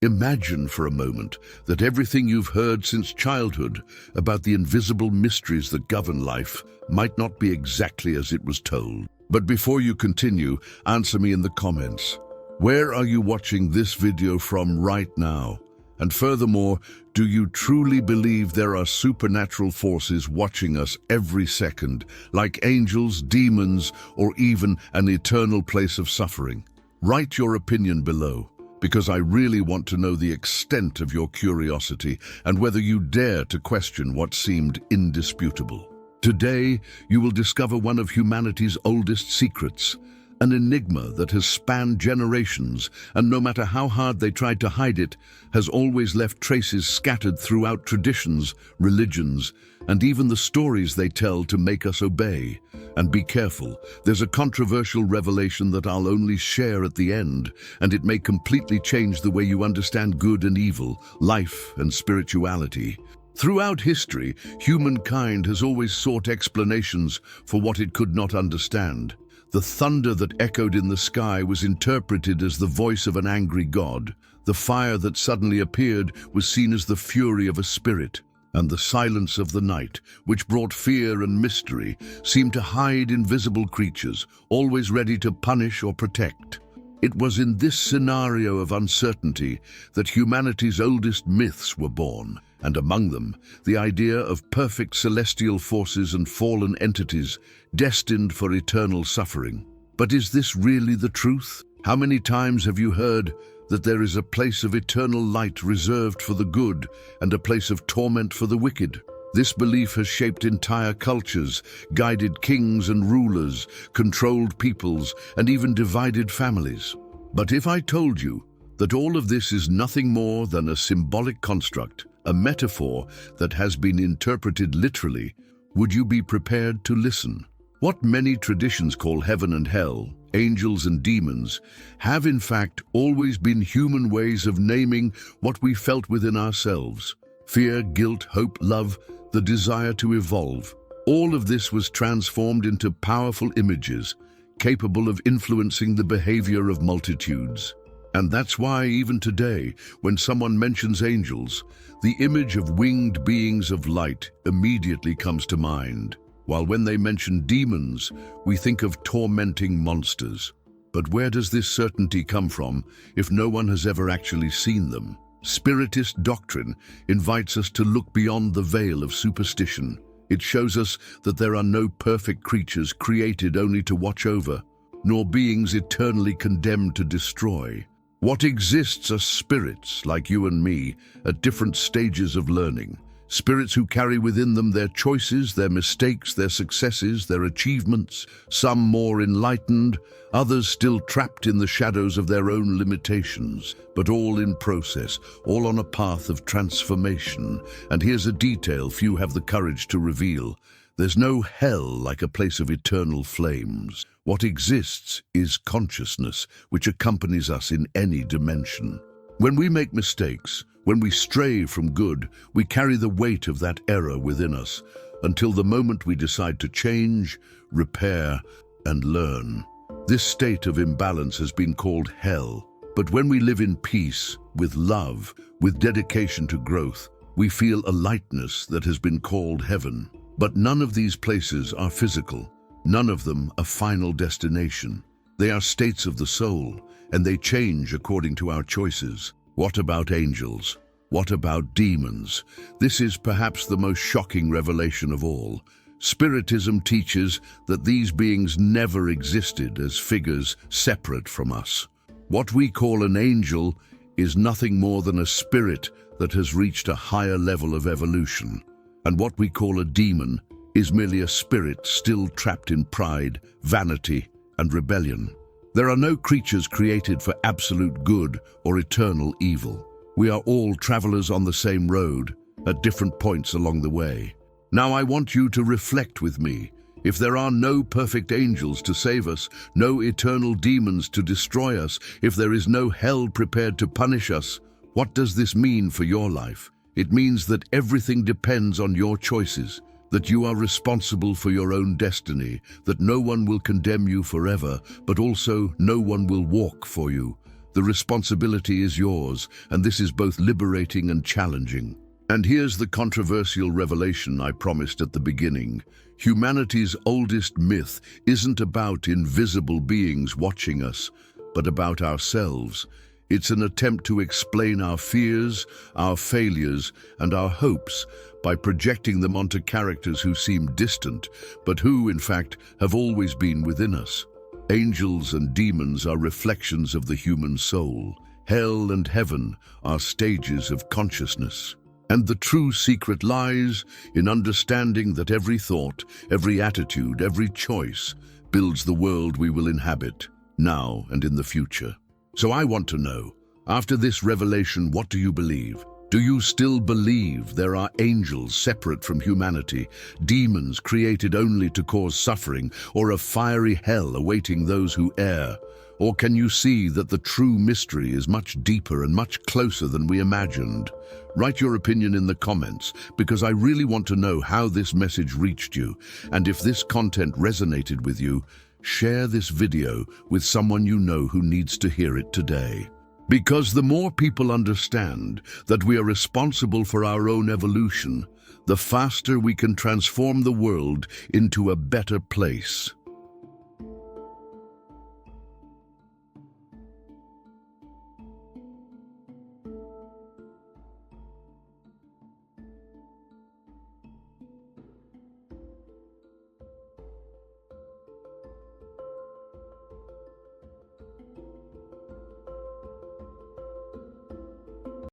Imagine for a moment that everything you've heard since childhood about the invisible mysteries that govern life might not be exactly as it was told. But before you continue, answer me in the comments. Where are you watching this video from right now? And furthermore, do you truly believe there are supernatural forces watching us every second, like angels, demons, or even an eternal place of suffering? Write your opinion below, because I really want to know the extent of your curiosity and whether you dare to question what seemed indisputable. Today, you will discover one of humanity's oldest secrets, an enigma that has spanned generations, and no matter how hard they tried to hide it, has always left traces scattered throughout traditions, religions, and even the stories they tell to make us obey. And be careful, there's a controversial revelation that I'll only share at the end, and it may completely change the way you understand good and evil, life and spirituality. Throughout history, humankind has always sought explanations for what it could not understand. The thunder that echoed in the sky was interpreted as the voice of an angry god. The fire that suddenly appeared was seen as the fury of a spirit. And the silence of the night, which brought fear and mystery, seemed to hide invisible creatures, always ready to punish or protect. It was in this scenario of uncertainty that humanity's oldest myths were born, and among them, the idea of perfect celestial forces and fallen entities destined for eternal suffering. But is this really the truth? How many times have you heard that there is a place of eternal light reserved for the good and a place of torment for the wicked? This belief has shaped entire cultures, guided kings and rulers, controlled peoples, and even divided families. But if I told you that all of this is nothing more than a symbolic construct, a metaphor that has been interpreted literally, would you be prepared to listen? What many traditions call heaven and hell, angels and demons, have in fact always been human ways of naming what we felt within ourselves. Fear, guilt, hope, love, the desire to evolve. All of this was transformed into powerful images, capable of influencing the behavior of multitudes. And that's why even today, when someone mentions angels, the image of winged beings of light immediately comes to mind. While when they mention demons, we think of tormenting monsters. But where does this certainty come from if no one has ever actually seen them? Spiritist doctrine invites us to look beyond the veil of superstition. It shows us that there are no perfect creatures created only to watch over, nor beings eternally condemned to destroy. What exists are spirits like you and me at different stages of learning. Spirits who carry within them their choices, their mistakes, their successes, their achievements, some more enlightened, others still trapped in the shadows of their own limitations, but all in process, all on a path of transformation. And here's a detail few have the courage to reveal. There's no hell like a place of eternal flames. What exists is consciousness, which accompanies us in any dimension. When we make mistakes, when we stray from good, we carry the weight of that error within us until the moment we decide to change, repair, and learn. This state of imbalance has been called hell. But when we live in peace, with love, with dedication to growth, we feel a lightness that has been called heaven. But none of these places are physical. None of them a final destination. They are states of the soul, and they change according to our choices. What about angels? What about demons? This is perhaps the most shocking revelation of all. Spiritism teaches that these beings never existed as figures separate from us. What we call an angel is nothing more than a spirit that has reached a higher level of evolution. And what we call a demon is merely a spirit still trapped in pride, vanity, and rebellion. There are no creatures created for absolute good or eternal evil. We are all travelers on the same road, at different points along the way. Now I want you to reflect with me. If there are no perfect angels to save us, no eternal demons to destroy us, if there is no hell prepared to punish us, what does this mean for your life? It means that everything depends on your choices, that you are responsible for your own destiny, that no one will condemn you forever, but also no one will walk for you. The responsibility is yours, and this is both liberating and challenging. And here's the controversial revelation I promised at the beginning. Humanity's oldest myth isn't about invisible beings watching us, but about ourselves. It's an attempt to explain our fears, our failures, and our hopes by projecting them onto characters who seem distant, but who, in fact, have always been within us. Angels and demons are reflections of the human soul. Hell and heaven are stages of consciousness. And the true secret lies in understanding that every thought, every attitude, every choice builds the world we will inhabit, now and in the future. So I want to know, after this revelation, what do you believe? Do you still believe there are angels separate from humanity, demons created only to cause suffering, or a fiery hell awaiting those who err? Or can you see that the true mystery is much deeper and much closer than we imagined? Write your opinion in the comments, because I really want to know how this message reached you. And if this content resonated with you, share this video with someone you know who needs to hear it today. Because the more people understand that we are responsible for our own evolution, the faster we can transform the world into a better place.